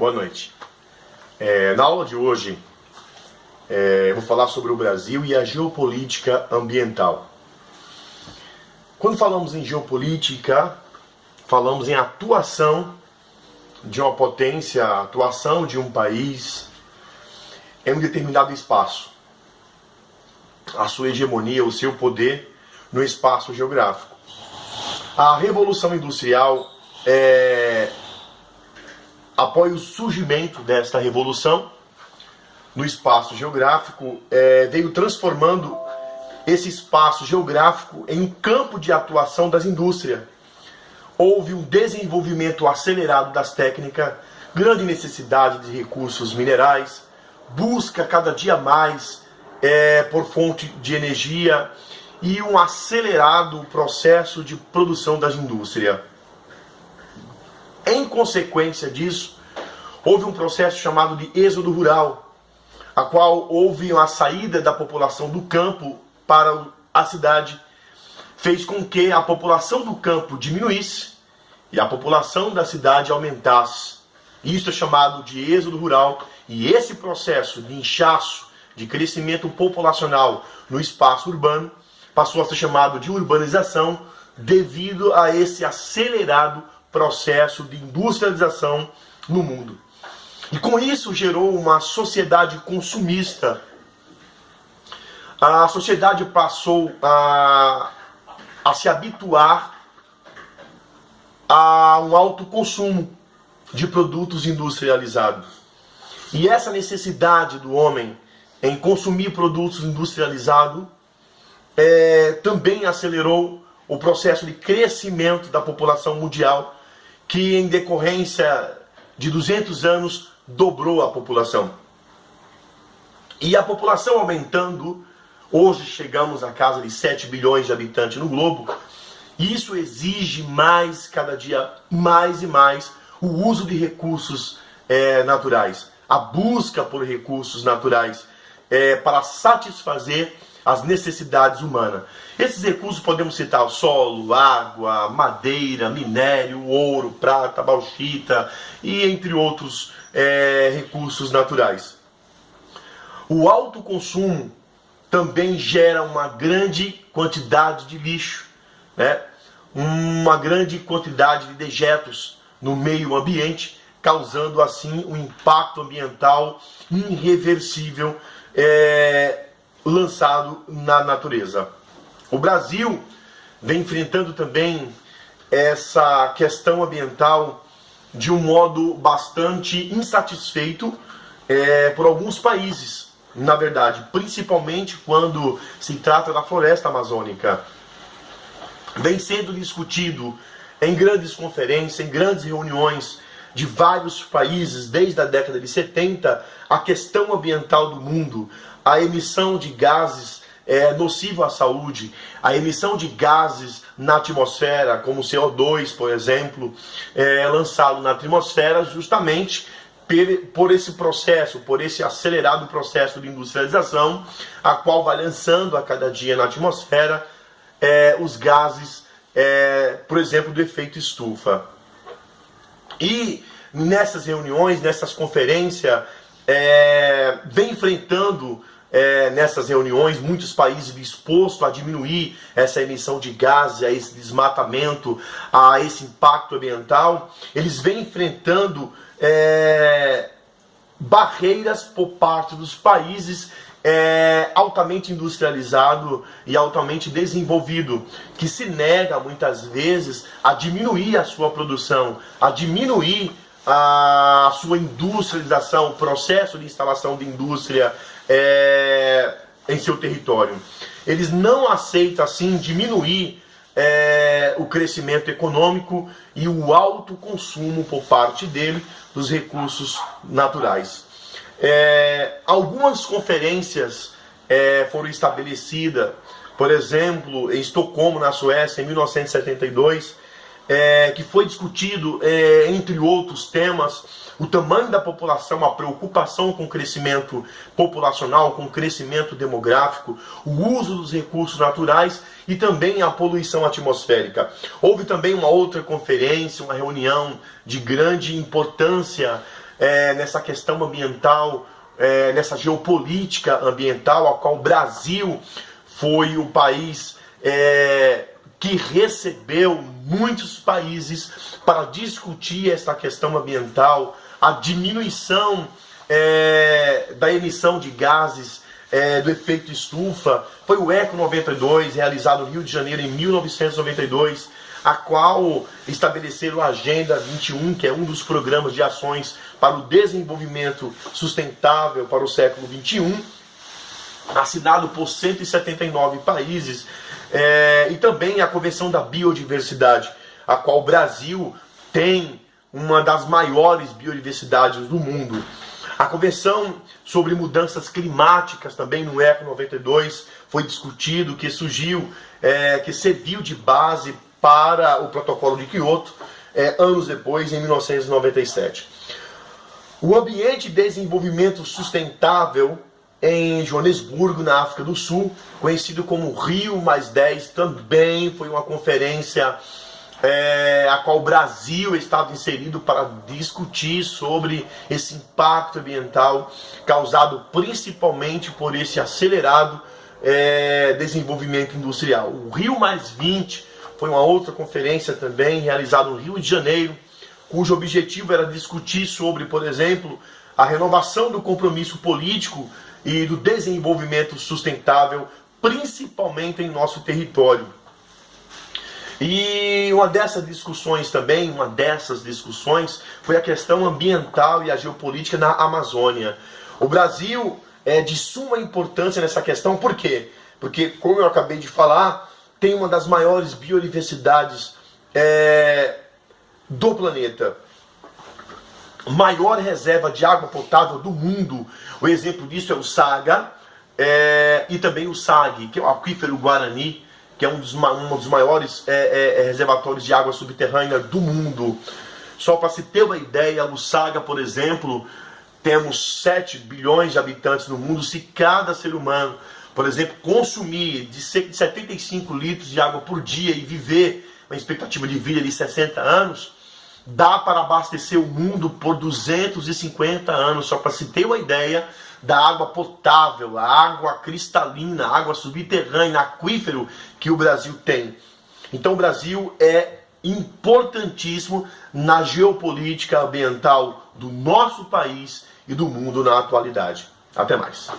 Boa noite. Na aula de hoje, eu vou falar sobre o Brasil e a geopolítica ambiental. Quando falamos em geopolítica, falamos em atuação de uma potência, atuação de um país em um determinado espaço. A sua hegemonia, o seu poder no espaço geográfico. A Revolução Industrial após o surgimento desta revolução no espaço geográfico, veio transformando esse espaço geográfico em um campo de atuação das indústrias. Houve um desenvolvimento acelerado das técnicas, grande necessidade de recursos minerais, busca cada dia mais por fonte de energia e um acelerado processo de produção das indústrias. Em consequência disso, houve um processo chamado de êxodo rural, a qual houve uma saída da população do campo para a cidade, fez com que a população do campo diminuísse e a população da cidade aumentasse. Isso é chamado de êxodo rural, e esse processo de inchaço, de crescimento populacional no espaço urbano, passou a ser chamado de urbanização devido a esse acelerado processo de industrialização no mundo. E com isso gerou uma sociedade consumista. A sociedade passou a se habituar a um alto consumo de produtos industrializados. E essa necessidade do homem em consumir produtos industrializados também acelerou o processo de crescimento da população mundial, que em decorrência de 200 anos dobrou a população. E a população aumentando, hoje chegamos à casa de 7 bilhões de habitantes no globo. Isso exige mais, cada dia mais e mais, o uso de recursos naturais, a busca por recursos naturais para satisfazer as necessidades humanas. Esses recursos podemos citar o solo, água, madeira, minério, ouro, prata, bauxita e entre outros recursos naturais. O alto consumo também gera uma grande quantidade de lixo, uma grande quantidade de dejetos no meio ambiente, causando assim um impacto ambiental irreversível lançado na natureza. O Brasil vem enfrentando também essa questão ambiental de um modo bastante insatisfeito por alguns países, na verdade, principalmente quando se trata da floresta amazônica. Vem sendo discutido em grandes conferências, em grandes reuniões de vários países, desde a década de 70, a questão ambiental do mundo, a emissão de gases nocivos à saúde, a emissão de gases na atmosfera, como o CO2, por exemplo, lançado na atmosfera justamente por esse processo, por esse acelerado processo de industrialização, a qual vai lançando a cada dia na atmosfera os gases, por exemplo, do efeito estufa. E nessas reuniões, nessas conferências, vem enfrentando nessas reuniões muitos países dispostos a diminuir essa emissão de gases, a esse desmatamento, a esse impacto ambiental. Eles vêm enfrentando barreiras por parte dos países altamente industrializado e altamente desenvolvido, que se nega muitas vezes a diminuir a sua produção, a diminuir a sua industrialização, o processo de instalação de indústria em seu território. Eles não aceitam assim diminuir o crescimento econômico e o alto consumo por parte dele dos recursos naturais. Algumas conferências foram estabelecidas, por exemplo, em Estocolmo, na Suécia, em 1972, que foi discutido, entre outros temas, o tamanho da população, a preocupação com o crescimento populacional, com o crescimento demográfico, o uso dos recursos naturais e também a poluição atmosférica. Houve também uma outra conferência, uma reunião de grande importância nessa questão ambiental, nessa geopolítica ambiental, a qual o Brasil foi o país que recebeu muitos países para discutir essa questão ambiental, a diminuição da emissão de gases do efeito estufa. Foi o ECO 92, realizado no Rio de Janeiro em 1992, a qual estabeleceram a Agenda 21, que é um dos programas de ações para o desenvolvimento sustentável para o século 21, assinado por 179 países, e também a Convenção da Biodiversidade, a qual o Brasil tem uma das maiores biodiversidades do mundo. A Convenção sobre Mudanças Climáticas, também no ECO 92, foi discutido, que surgiu, que serviu de base para o Protocolo de Quioto, anos depois, em 1997. O Ambiente de Desenvolvimento Sustentável em Joanesburgo, na África do Sul, conhecido como Rio+10, também foi uma conferência a qual o Brasil estava inserido para discutir sobre esse impacto ambiental causado principalmente por esse acelerado desenvolvimento industrial. O Rio+20 foi uma outra conferência também realizada no Rio de Janeiro, cujo objetivo era discutir sobre, por exemplo, a renovação do compromisso político e do desenvolvimento sustentável, principalmente em nosso território. E uma dessas discussões foi a questão ambiental e a geopolítica na Amazônia. O Brasil é de suma importância nessa questão, por quê? Porque, como eu acabei de falar, tem uma das maiores biodiversidades do planeta. Maior reserva de água potável do mundo. O exemplo disso é o Saga e também o SAG, que é o aquífero Guarani, que é um dos maiores reservatórios de água subterrânea do mundo. Só para se ter uma ideia, o Saga, por exemplo, temos 7 bilhões de habitantes no mundo. Se cada ser humano, por exemplo, consumir de 75 litros de água por dia e viver uma expectativa de vida de 60 anos, dá para abastecer o mundo por 250 anos, só para se ter uma ideia da água potável, a água cristalina, a água subterrânea, aquífero que o Brasil tem. Então o Brasil é importantíssimo na geopolítica ambiental do nosso país e do mundo na atualidade. Até mais.